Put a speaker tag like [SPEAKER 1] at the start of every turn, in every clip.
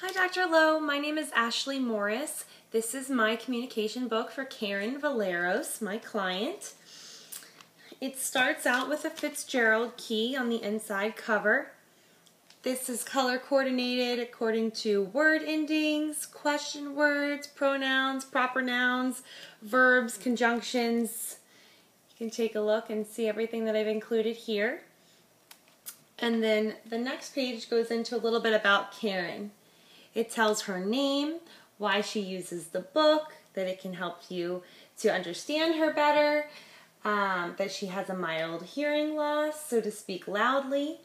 [SPEAKER 1] Hi, Dr. Lowe. My name is Ashley Morris. This is my communication book for Karen Valeros, my client. It starts out with a Fitzgerald key on the inside cover. This is color coordinated according to word endings, question words, pronouns, proper nouns, verbs, conjunctions. You can take a look and see everything that I've included here. And then the next page goes into a little bit about Karen. It tells her name, why she uses the book, that it can help you to understand her better, that she has a mild hearing loss, so to speak loudly.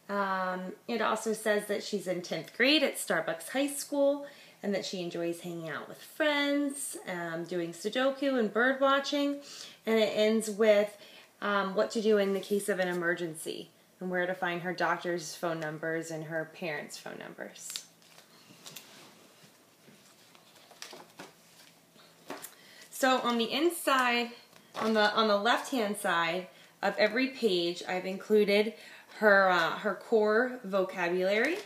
[SPEAKER 1] It also says that she's in 10th grade at Starbucks High School and that she enjoys hanging out with friends, doing Sudoku and bird watching. And it ends with what to do in the case of an emergency and where to find her doctor's phone numbers and her parents' phone numbers. So on the inside, on the left-hand side of every page, I've included her core vocabulary.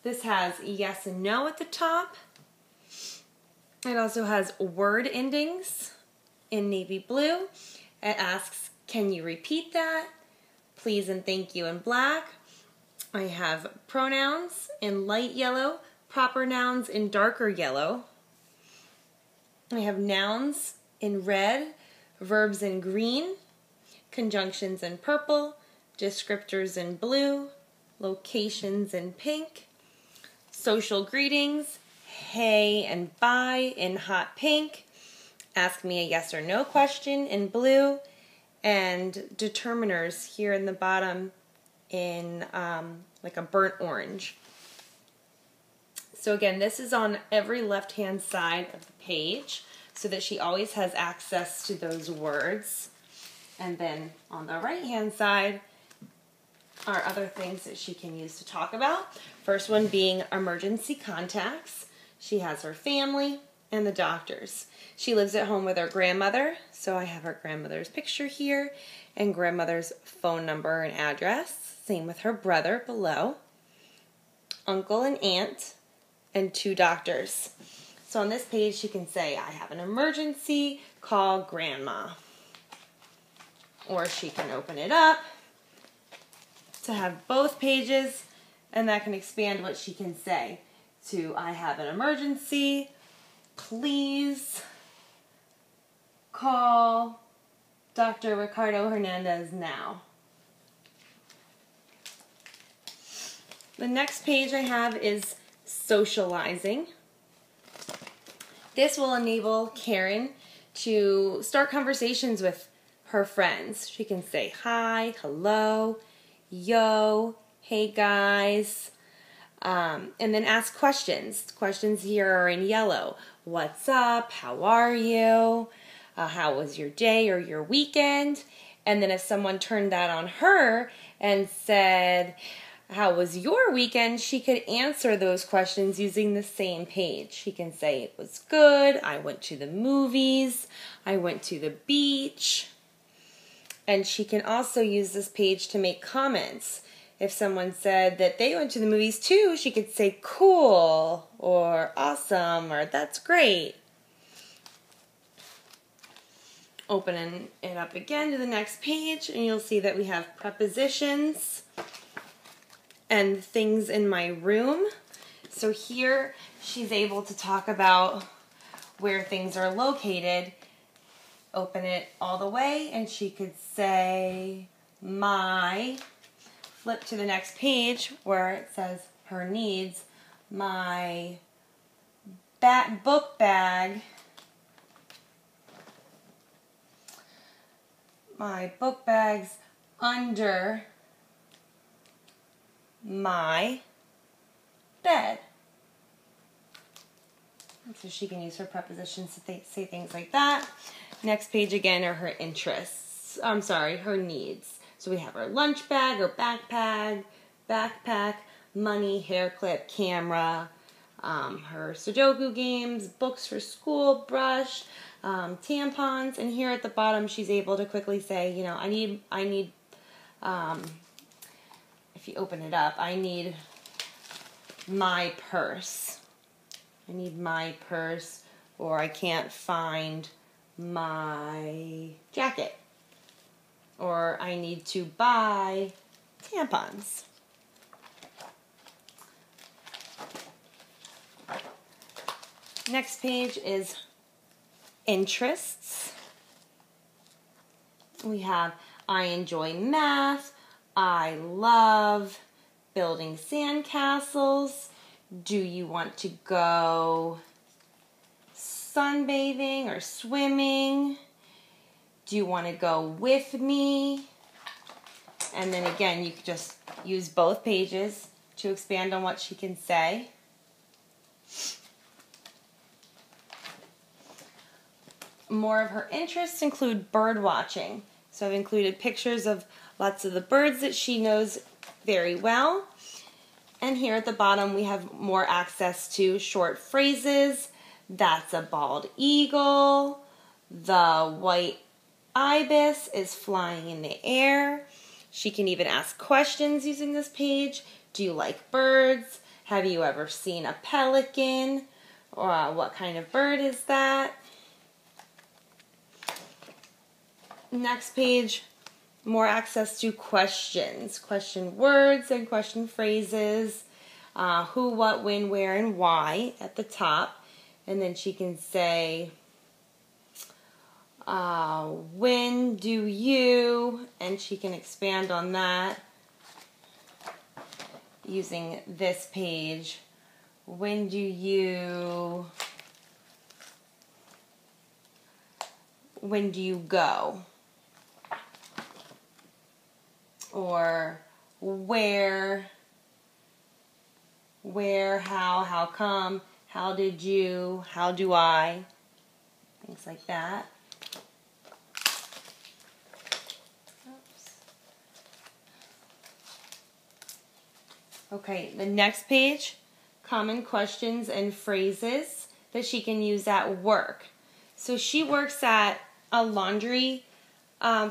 [SPEAKER 1] This has yes and no at the top. It also has word endings in navy blue. It asks, can you repeat that? Please and thank you in black. I have pronouns in light yellow, proper nouns in darker yellow. I have nouns in red, verbs in green, conjunctions in purple, descriptors in blue, locations in pink, social greetings, hey and bye in hot pink, ask me a yes or no question in blue, and determiners here in the bottom in like a burnt orange. So again, this is on every left-hand side of the page so that she always has access to those words. And then on the right-hand side are other things that she can use to talk about. First one being emergency contacts. She has her family and the doctors. She lives at home with her grandmother, so I have her grandmother's picture here and grandmother's phone number and address. Same with her brother below. Uncle and aunt. And 2 doctors. So on this page she can say, I have an emergency, call grandma. Or she can open it up to have both pages, and that can expand what she can say to, I have an emergency, please call Dr. Ricardo Hernandez now. The next page I have is socializing. This will enable Karen to start conversations with her friends. She can say hi, hello, yo, hey guys, and then ask questions. Questions here are in yellow. What's up? How are you? How was your day or your weekend? And then if someone turned that on her and said, how was your weekend? She could answer those questions using the same page. She can say, it was good, I went to the movies, I went to the beach. And she can also use this page to make comments. If someone said that they went to the movies too, she could say, cool, or awesome, or that's great. Opening it up again to the next page, and you'll see that we have prepositions and things in my room. So here she's able to talk about where things are located. Open it all the way and she could say my, flip to the next page where it says her needs, my book bag, my book bag's under my bed. And so she can use her prepositions to say things like that. Next page again are her interests. Her needs. So we have her lunch bag or backpack, money, hair clip, camera, her Sudoku games, books for school, brush, tampons, and here at the bottom she's able to quickly say, you know, I need if you open it up, I need my purse. I need my purse, or I can't find my jacket, or I need to buy tampons. Next page is interests. We have I enjoy math, I love building sandcastles, do you want to go sunbathing or swimming, do you want to go with me? And then again, you could just use both pages to expand on what she can say. More of her interests include bird watching. So I've included pictures of lots of the birds that she knows very well. And here at the bottom we have more access to short phrases. That's a bald eagle. The white ibis is flying in the air. She can even ask questions using this page. Do you like birds? Have you ever seen a pelican? Or what kind of bird is that? Next page, more access to questions. Question words and question phrases. Who, what, when, where, and why at the top. And then she can say, when do you, and she can expand on that using this page. When do you go? Or where, how come, how did you, how do I, things like that. Oops. Okay, the next page, common questions and phrases that she can use at work. So she works at a laundry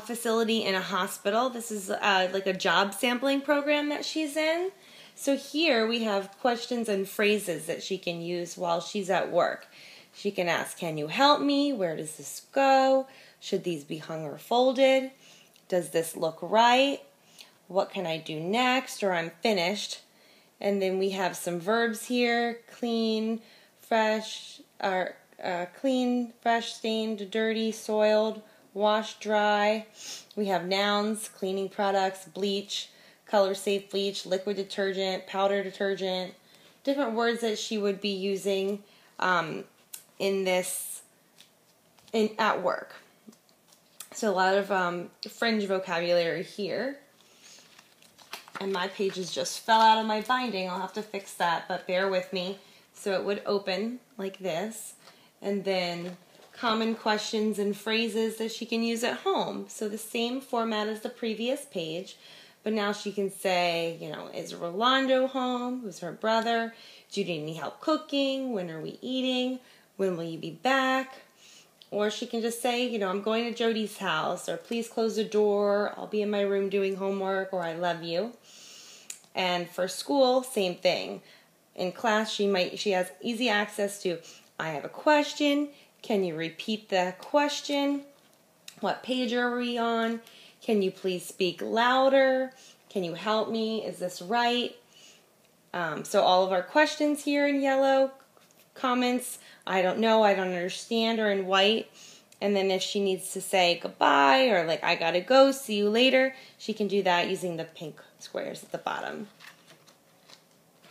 [SPEAKER 1] facility in a hospital. This is like a job sampling program that she's in. So here we have questions and phrases that she can use while she's at work. She can ask, can you help me? Where does this go? Should these be hung or folded? Does this look right? What can I do next? Or I'm finished. And then we have some verbs here. Clean, fresh, stained, dirty, soiled, wash, dry. We have nouns, cleaning products, bleach, color safe bleach, liquid detergent, powder detergent, different words that she would be using at work. So a lot of fringe vocabulary here. And my pages just fell out of my binding. I'll have to fix that, but bear with me. So it would open like this. And then common questions and phrases that she can use at home. So the same format as the previous page, but now she can say, is Rolando home? Who's her brother? Do you need any help cooking? When are we eating? When will you be back? Or she can just say, I'm going to Jody's house, or please close the door. I'll be in my room doing homework, or I love you. And for school, same thing. In class, she has easy access to, I have a question. Can you repeat the question? What page are we on? Can you please speak louder? Can you help me? Is this right? So all of our questions here in yellow, comments, I don't know, I don't understand, are in white. And then if she needs to say goodbye or like, I gotta go, see you later, she can do that using the pink squares at the bottom.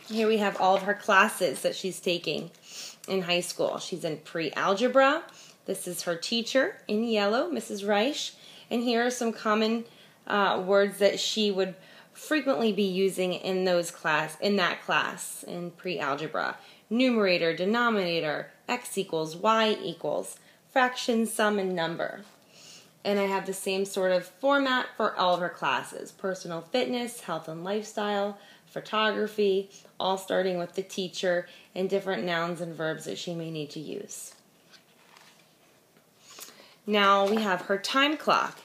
[SPEAKER 1] Here we have all of her classes that she's taking in high school. She's in pre-algebra. This is her teacher in yellow, Mrs. Reich. And here are some common words that she would frequently be using in that class in pre-algebra. Numerator, denominator, x equals, y equals, fraction, sum, and number. And I have the same sort of format for all of her classes. Personal fitness, health and lifestyle, photography, all starting with the teacher and different nouns and verbs that she may need to use. Now we have her time clock.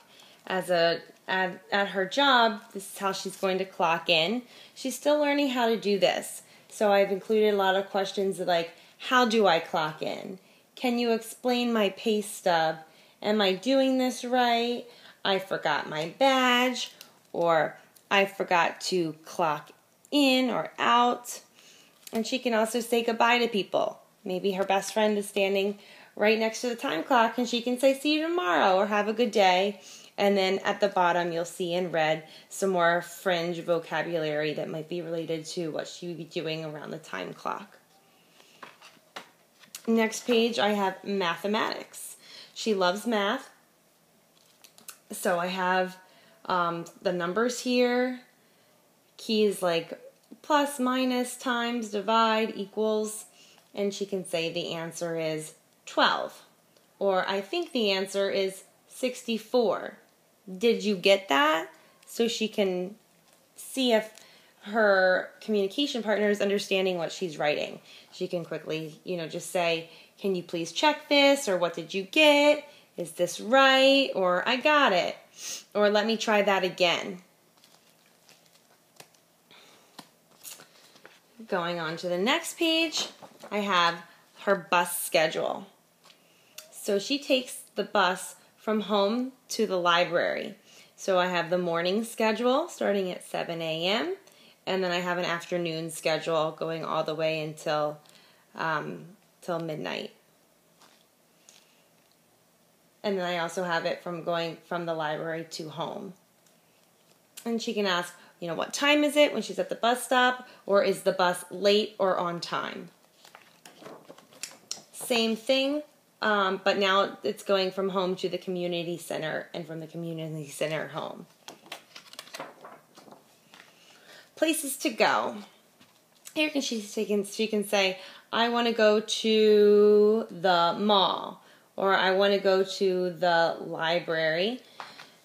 [SPEAKER 1] At her job, this is how she's going to clock in. She's still learning how to do this. So I've included a lot of questions like, how do I clock in? Can you explain my pay stub? Am I doing this right? I forgot my badge, or I forgot to clock in or out. And she can also say goodbye to people. Maybe her best friend is standing right next to the time clock and she can say see you tomorrow or have a good day. And then at the bottom you'll see in red some more fringe vocabulary that might be related to what she would be doing around the time clock. Next page I have mathematics. She loves math. So I have the numbers here, keys like plus, minus, times, divide, equals, and she can say the answer is 12. Or I think the answer is 64. Did you get that? So she can see if her communication partner is understanding what she's writing. She can quickly, just say, can you please check this? Or what did you get? Is this right? Or I got it. Or let me try that again. Going on to the next page, I have her bus schedule. So she takes the bus from home to the library. So I have the morning schedule starting at 7 a.m. and then I have an afternoon schedule going all the way until till midnight. And then I also have it from going from the library to home. And she can ask, what time is it when she's at the bus stop, or is the bus late or on time? Same thing, but now it's going from home to the community center and from the community center home. Places to go. Here she can say, I want to go to the mall, or I want to go to the library.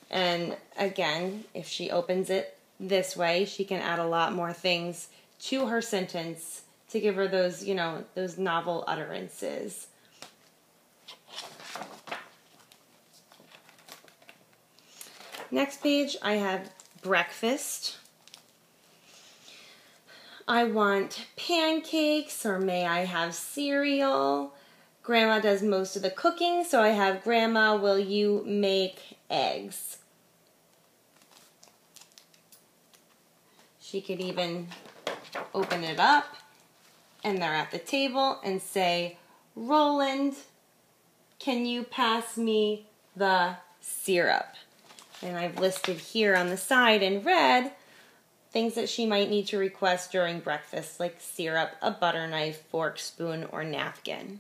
[SPEAKER 1] And again, if she opens it this way, she can add a lot more things to her sentence to give her those, those novel utterances. Next page, I have breakfast. I want pancakes, or may I have cereal? Grandma does most of the cooking, so I have, Grandma, will you make eggs? She could even open it up and they're at the table and say, Roland, can you pass me the syrup? And I've listed here on the side in red things that she might need to request during breakfast, like syrup, a butter knife, fork, spoon, or napkin.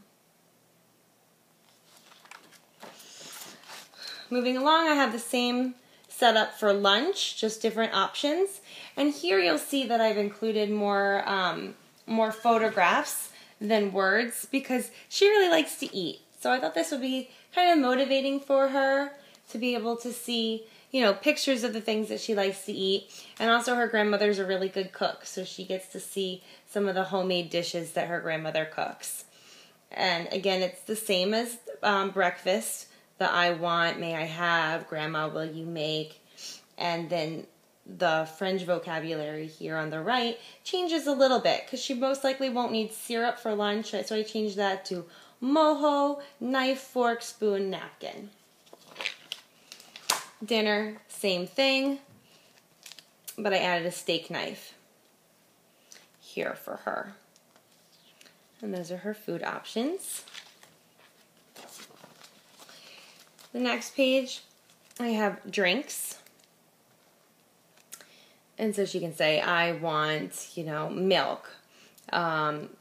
[SPEAKER 1] Moving along, I have the same setup for lunch, just different options. And here you'll see that I've included more photographs than words because she really likes to eat. So I thought this would be kind of motivating for her to be able to see, pictures of the things that she likes to eat. And also her grandmother's a really good cook, so she gets to see some of the homemade dishes that her grandmother cooks. And again, it's the same as breakfast. The I want, may I have, Grandma, will you make, and then the fringe vocabulary here on the right changes a little bit because she most likely won't need syrup for lunch, so I changed that to mojo, knife, fork, spoon, napkin. Dinner, same thing, but I added a steak knife here for her. And those are her food options. The next page, I have drinks. And so she can say, I want, milk.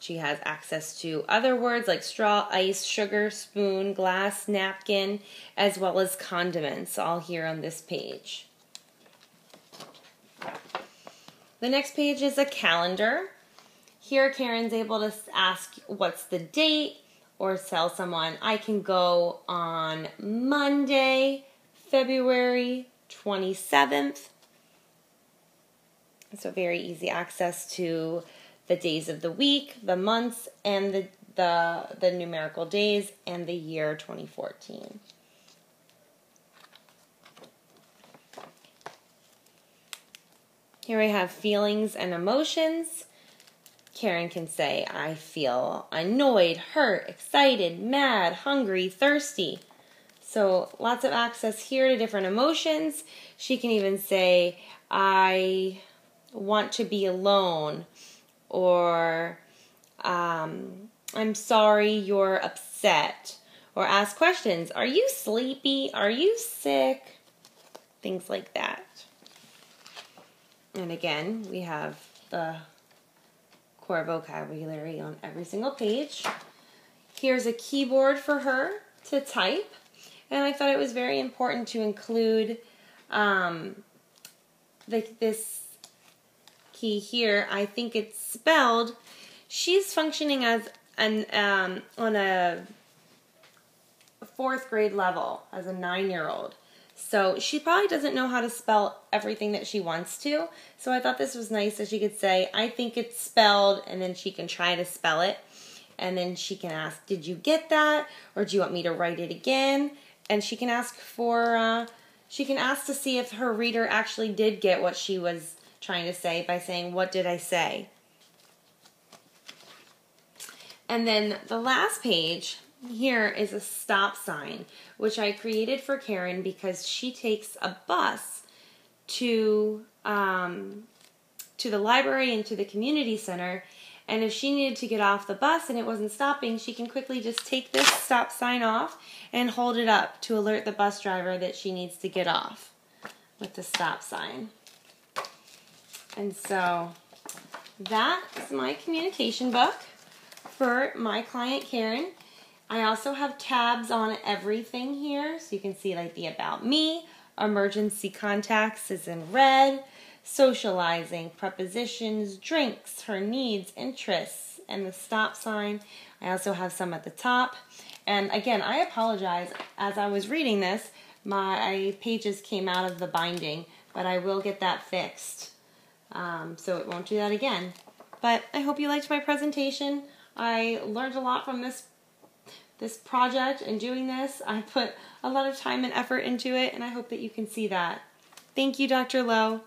[SPEAKER 1] She has access to other words like straw, ice, sugar, spoon, glass, napkin, as well as condiments, all here on this page. The next page is a calendar. Here Karen's able to ask what's the date, or tell someone, I can go on Monday, February 27th. So very easy access to the days of the week, the months, and the numerical days, and the year 2014. Here I have feelings and emotions. Karen can say, I feel annoyed, hurt, excited, mad, hungry, thirsty. So lots of access here to different emotions. She can even say, I want to be alone, or I'm sorry you're upset, or ask questions. Are you sleepy? Are you sick? Things like that. And again, we have the core vocabulary on every single page. Here's a keyboard for her to type. And I thought it was very important to include this key here. I think it's spelled. She's functioning as on a 4th grade level, as a 9-year-old. So she probably doesn't know how to spell everything that she wants to. So I thought this was nice that she could say, I think it's spelled, and then she can try to spell it. And then she can ask, did you get that? Or do you want me to write it again? And she can ask to see if her reader actually did get what she was trying to say by saying, what did I say? And then the last page here is a stop sign, which I created for Karen because she takes a bus to the library and to the community center. And if she needed to get off the bus and it wasn't stopping, she can quickly just take this stop sign off and hold it up to alert the bus driver that she needs to get off with the stop sign. And so that is my communication book for my client Karen. I also have tabs on everything here, so you can see like the About Me, Emergency Contacts is in red, Socializing, Prepositions, Drinks, Her Needs, Interests, and the stop sign. I also have some at the top. And again, I apologize. As I was reading this, my pages came out of the binding, but I will get that fixed. So it won't do that again. But I hope you liked my presentation. I learned a lot from this project and doing this. I put a lot of time and effort into it, and I hope that you can see that. Thank you, Dr. Lowe.